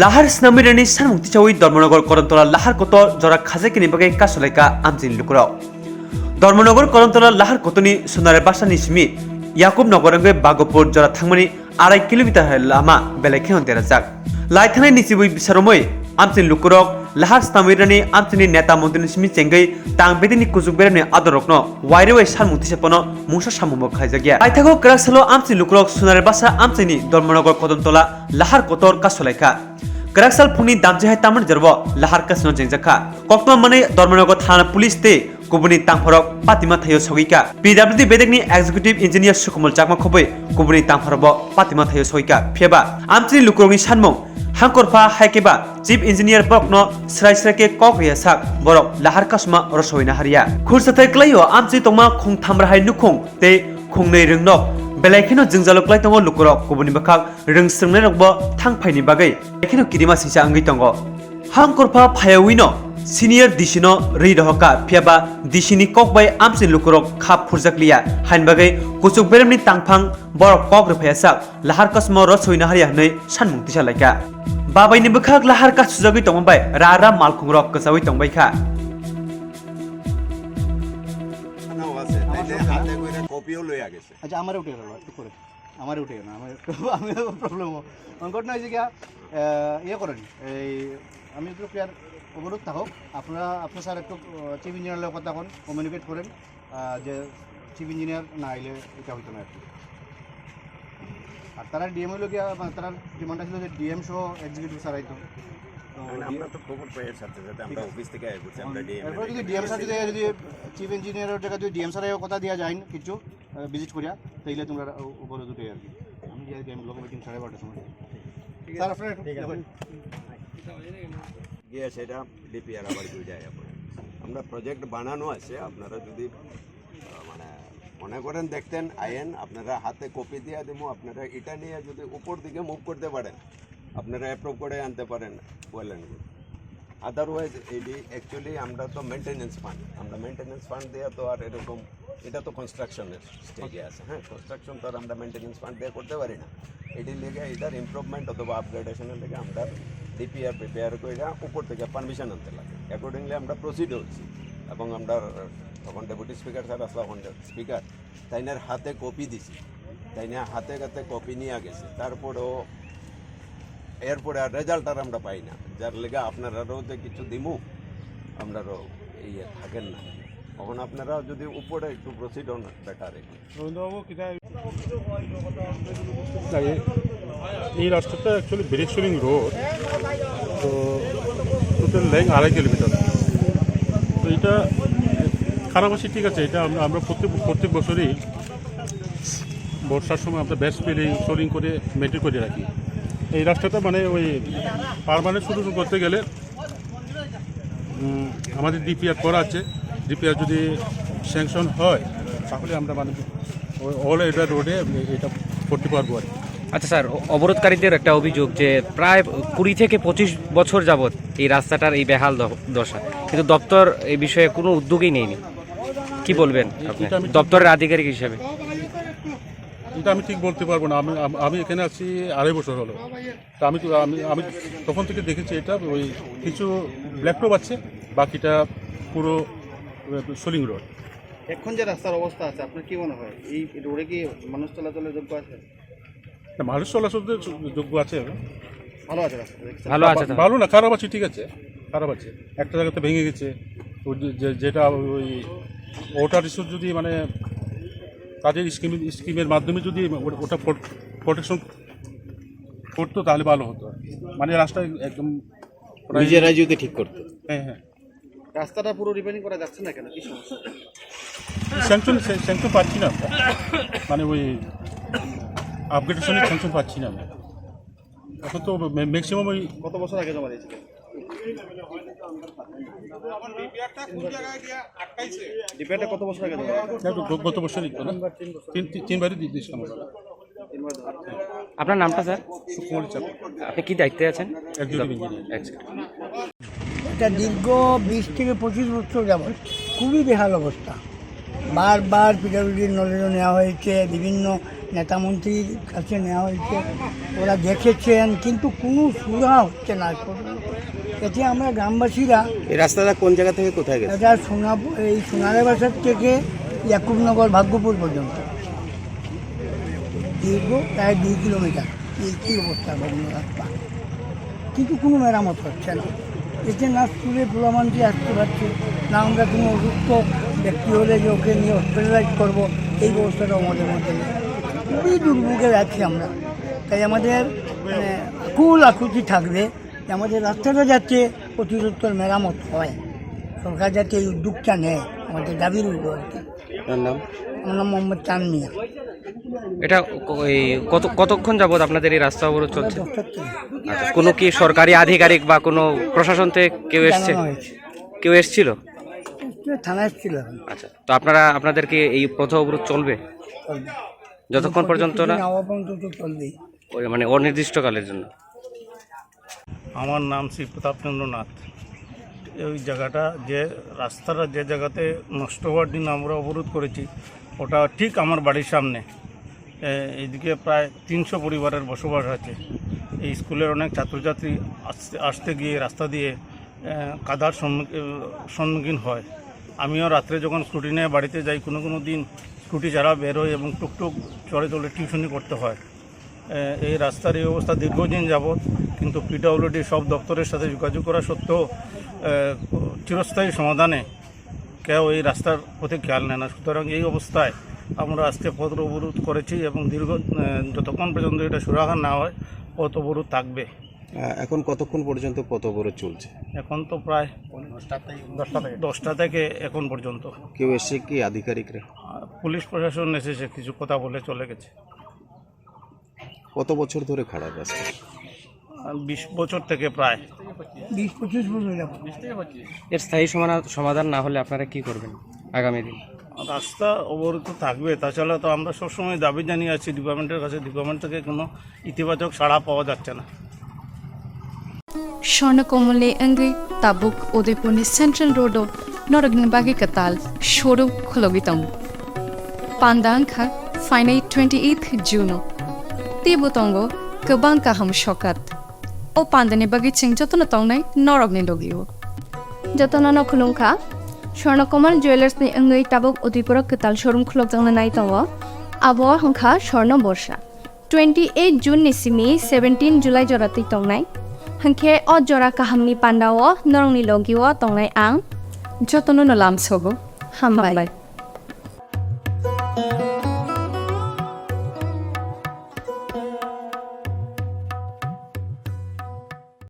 लाहार स्नामिरानि सानमुक्ति चावै धर्मनगर करन्तला लाहार कत जरा खाजे किनि बागै कासलायका आमजिन लुकुराव धर्मनगर करन्तला लाहार कतनि सोनारे बासानि सिमि याकुब नगरंगे बागपुर जरा थांमानि 2.5 किलोमिटार लामा बेलेखे हन्तेराजाक लाइथानाय निसिबै बिसारमै आमजिन लुकुरक लाहार स्नामिरानि आमजिनि नेता मन्त्रिनि सिमि चेंगै तांबेदिनि कुजुबेरनि आदरकनो वाइरेवै सानमुक्ति सेपनो मुसा सामुमो खायजागिया लाइथागो क्रासलो आमजिन लुकुरक सोनारे बासा आमजिनि धर्मनगर करन्तला लाहार Qatar कासलायका Keraksaal phungni damjahai taman jarbo lahar kasino jengjaka kokma mane Dharmanagar थाना police te kubuni tangphorok patima thayo sogika PWD bedekni executive engineer Sukamal Chakma khobai kubuni tangphorobo patima thayo sogika pheba amchini lukurongni sanmung hangkorpha haikeba chief engineer bokno sraisrake kokriya sak borok lahar kasma rosoina haria khursathai klaio amchi tongma khongthamrahai nukhung te khungnei rungno बेलायखिनो जोंजालुक्लाय दङ लुकुरक गुबुननि बाखाग रोंस्रोंनाय रंबो थांफायनि बागै बेखिनो किरिमा सिसा आंगै दङ हांकरफा फायाविनो senior दिसिनो रै दहका फियाबा दिसिनि ककबाय आमसिन लुकुरक खाप फुरजाकलिया हाइन बागै कुचुक बेरेमनि तांफां बरक कक रफायासा लाहार कसमो रसोइना हारिया नै सानमुक्ति सालायका बाबायनि बाखाग लाहार का सुजागै दङबाय रारा मालखुंरक कसावै दंबायखा अच्छा हमारे उठे गल हमारे उठे ना प्रॉब्लम हो घटना হয়েছে কি ইয়ে করেন এই আমি একটু ক্লিয়ার অবরোধ থাকুক আপনার স্যার একটু চিফ ইঞ্জিনিয়ারের কথা কোন কমিউনিকেট করেন যে চিফ ইঞ্জিনিয়ার না আইলে এটা হইতো না আর তারা ডিএম হইল গিয়া তারা ডিমান্ড ছিল যে ডিএম সহ এক্সিকিউটিভ স্যার আইতো আমরা তো খবর পাই এর সাথে সাথে আমরা অফিস থেকে আই করছি আমরা ডিএম এরপর যদি ডিএম স্যার যদি চিফ ইঞ্জিনিয়ারের জায়গা যদি ডিএম স্যারের কথা দিয়া যায় কিছু ভিজিট করিয়া তাইলে তোমরা উপরে দুটো আর কি আমি যাই আমি লোক মিটিং 12:30টার সময় স্যার আপনারা গিয়ে সেটা ডিপিআর আবার দিয়ে যায় আমরা প্রজেক্ট বানানো আছে আপনারা যদি মানে মনে করেন দেখতেন আইন আপনারা হাতে কপি দিয়ে দেবো আপনারা এটা নিয়ে যদি উপর দিকে মুভ করতে পারেন আপনারা অ্যাপ্রুভ করে আনতে পারেন ওয়েল অ্যান্ড গুড আদারওয়াইজ এটি অ্যাকচুয়ালি আমরা তো মেনটেন্যান্স ফান্ড দিয়ে তো আর এরকম এটা তো কনস্ট্রাকশনের স্টেজে আছে হ্যাঁ কনস্ট্রাকশন তো আর আমরা মেনটেন্যান্স ফান্ড দিয়ে করতে পারি না এটির লেগে এটার ইমপ্রুভমেন্ট অথবা আপগ্রেডেশনের লেগে আমরা ডিপিআর প্রিপেয়ার করে উপর থেকে পারমিশন আনতে লাগে অ্যাকর্ডিংলি আমরা প্রসিড হচ্ছি এবং আমরা তখন ডেপুটি স্পিকার স্যার আসলে স্পিকার তাইনার হাতে কপি দিছি তাইনা হাতে হাতে কপি নিয়ে গেছে তারপরেও এরপরে আর রেজাল্ট আর আমরা পাই না যার লেগে আপনারাও যে কিছু দিমু আপনারাও ইয়ে থাকেন না তখন আপনারা যদি উপরে একটু প্রসিড হন বেটার এই রাস্তাটা অ্যাকচুয়ালি ব্রেকশোরিং রোড তো টোটাল লেন্থ 2.5 কিলোমিটার তো এটা খারাপ আছে ঠিক আছে এটা আমরা প্রত্যেক বছরই বর্ষার সময় আমরা ব্যাস পেলে সোলিং করে মেনটেন করে রাখি এই রাস্তাটা মানে ওই পারমানেন্ট সলিউশন করতে গেলে আমাদের ডিপিআর করা আছে ডিপিআর যদি স্যাংশন হয় তাহলে আমরা মানে অল এটা রোডে এটা করতে পারবো আর আচ্ছা স্যার অবরোধকারীদের একটা অভিযোগ যে প্রায় 20 থেকে 25 বছর যাবত এই রাস্তাটার এই বেহাল দশা কিন্তু দপ্তর এই বিষয়ে কোনো উদ্যোগই নেয়নি কি বলবেন আপনি দপ্তরের আধিকারিক হিসেবে এটা আমি ঠিক বলতে পারবো না আমি এখানে আছি 2.5 বছর হলো তা আমি তখন থেকে দেখেছি এটা ওই কিছু ব্ল্যাকটপ আছে বাকিটা পুরো সোলিং রোড এখন যে রাস্তার অবস্থা আছে আপনার কি মনে হয় এই রোডে কি মানুষ চলাচলের যোগ্য আছে না মানুষ চলাচলের যোগ্য আছে ভালো আছে রাস্তা ভালো না খারাপ আছে ঠিক আছে খারাপ আছে একটা জায়গাতে ভেঙে গেছে যেটা ওই ওটার ইস্যু যদি মানে তাদের স্কিমের মাধ্যমে যদি ওটা প্রোটেকশন করতো তাহলে ভালো হতো মানে রাস্তা একদম নিজেরাই যদি ঠিক করতো হ্যাঁ রাস্তাটা পুরো রিপেয়ারিং করা যাচ্ছে না কেন কি সমস্যা স্যাংশন পাচ্ছি না মানে ওই আপগ্রেডেশনের স্যাংশন পাচ্ছি না এখন তো ম্যাক্সিমাম ওই কত বছর আগে জমা দিয়েছিল ডিপিআরটা কত বছর আগে গত বছরই তো না 3 বারই দিয়েছিলাম আপনার নামটা স্যার সুকুমার চাপ আপনি কি দায়িত্বে আছেন এটা দীর্ঘ 20 থেকে 25 বছর যাবত খুবই বেহাল অবস্থা বারবার পিডব্লিউডির নলেজও নেওয়া হয়েছে বিভিন্ন নেতা মন্ত্রীর কাছে নেওয়া হয়েছে, ওরা দেখেছেন, কিন্তু কোনো সুরা হচ্ছে না আজ পর্যন্ত। এতে আমরা গ্রামবাসীরা এই রাস্তাটা কোন জায়গা থেকে কোথায় গেছে? এটা এই সোনারে বাজার থেকে ইয়াকুবনগর ভাগ্যপুর পর্যন্ত দীর্ঘ প্রায় 2 কিলোমিটার। এই কী অবস্থা ভগ্ন রাস্তা, কিন্তু কোনো মেরামত হচ্ছে না। এতে না স্কুলে পোলামানটি আসতে পারছে না, আমরা কোনো অসুস্থ ব্যক্তি হলে যে ওকে নিয়ে হসপিটালাইজ করবো, এই ব্যবস্থাটাও আমাদের মধ্যে নেই। খুবই দুর্ভোগে আছি আমরা। তাই আমাদের আকুল আকুতি থাকবে যে আমাদের রাস্তাটা যাতে অতি সত্বর মেরামত হয়, সরকার যাতে এই উদ্যোগটা নেয়, আমাদের দাবি রইল আর কি। আপনার নাম? আমার নাম মোহাম্মদ চান মিয়া। এটা এই কতক্ষণ যাবত আপনাদের এই রাস্তা অবরোধ চলছে? 10টার থেকে আচ্ছা, কোনো কি সরকারি আধিকারিক বা কোনো প্রশাসন থেকে কেউ এসছে? জানানো হয়েছে। কেউ এসছিল? থানায় এসেছিল এখন। আচ্ছা, তো আপনাদেরকে এই পথ অবরোধ চলবে চলবে। যতক্ষণ পর্যন্ত না নেওয়া পর্যন্ত তো চলবেই। মানে অনির্দিষ্টকালের জন্য? আমার নাম শ্রী প্রতাপচন্দ্র নাথ। ওই জায়গাটা যে রাস্তাটা যে জায়গাতে নষ্ট হওয়ার জন্য আমরা অবরোধ করেছি, ওটা ঠিক আমার বাড়ির সামনে। এইদিকে প্রায় 300 পরিবারের বসবাস আছে। এই স্কুলের অনেক ছাত্রছাত্রী আসতে গিয়ে রাস্তা দিয়ে কাদার সম্মুখীন হয়। আমিও রাত্রে যখন স্কুটি নিয়ে বাড়িতে যাই, কোনো কোনো দিন স্কুটি ছাড়া বের হই এবং টুকটুক চড়ে চলে টিউশনি করতে হয়। এই রাস্তার এই অবস্থা দীর্ঘদিন যাবৎ, কিন্তু পিডব্লিউডি সব দপ্তরের সাথে যোগাযোগ করা সত্ত্বেও চিরস্থায়ী সমাধানে কেউ এই রাস্তার প্রতি খেয়াল নেয় না। সুতরাং এই অবস্থায় আমরা আজকে পথ অবরোধ করেছি এবং যতক্ষণ পর্যন্ত এটা সুরাহা না হয় পথ অবরোধ থাকবে। এখন কতক্ষণ পর্যন্ত পথ অবরোধ চলছে? এখন তো প্রায় 10টা থেকে এখন পর্যন্ত। কেউ এসে কি আধিকারিকরা? পুলিশ প্রশাসন এসেছে, কিছু কথা বলে চলে গেছে। কত বছর ধরে খারাপ রাস্তা? 20 বছর থেকে প্রায়। 20-25 বছর যাব। এর স্থায়ী সমাধান না হলে আপনারা কি করবেন আগামী দিন? রাস্তা অবরোধ থাকবে। তাছাড়া তো আমরা সবসময় দাবি জানিয়ে আছি ডিপার্টমেন্টের কাছে, ডিপার্টমেন্ট থেকে কোনো ইতিবাচক সাড়া পাওয়া যাচ্ছে না। স্বর্ণকমলে অঙ্গি তাবুক উদয়পুরনি সেন্ট্রাল রোড নরগনি বাগি কাতাল শোরুম খলগিতম পান্দাংখা ফাইনাই 28 জুন তিবুতঙ্গ গোबां কাহাম সকাত ও পান্দানি বাগি চিং যতন তংনাই নরগনি লগিও যতন খুলুংখা স্বর্ণকমল জুয়েলার্সনি অঙ্গই তাবুক উদয়পুর কাতাল শোরুম খুলগতংনা নাই তঙ্গ আবহাওয়া হংখা স্বর্ণ বর্ষা 28 জুন নিসিমি 17 জুলাই জরাতি তংনাই হাংखे अ जरा काहामनि पान्डाव नरंनि लगिव तंनाय आं যতন লামছব हामबाय।